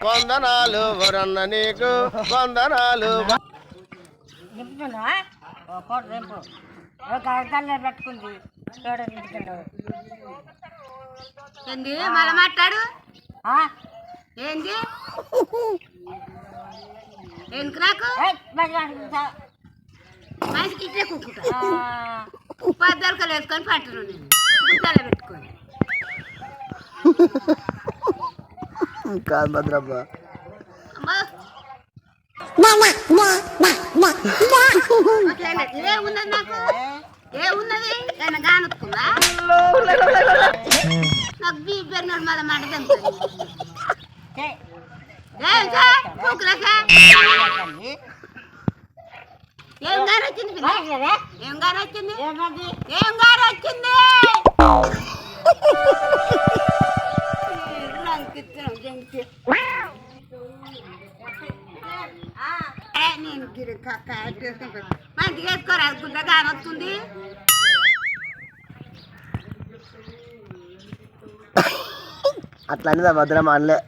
వందనాలు వరన్న నీకు వందనాలు. పెట్టుకుంది ఏంది మళ్ళీ మాట్లాడు ఏంది ఎందుకు నాకు మనిషికి ఇట్లే కూకుంటా పద్దరకలు వేసుకొని పట్టను నేను గుట్టాలో పెట్టుకొని కాదు భద్రప్ప ఏమున్నది నాకు ఏమున్నది ఏమైనా కానుక్కుందా నాకు బీపేరు మళ్ళీ మాట ఏం గారు వచ్చింది ఏం గారు వచ్చింది ఏం గారు వచ్చింది నేను మంచిగా వేసుకోరా గుడ్డ కానొస్తుంది అట్లా భద్రమ్మ అనలే.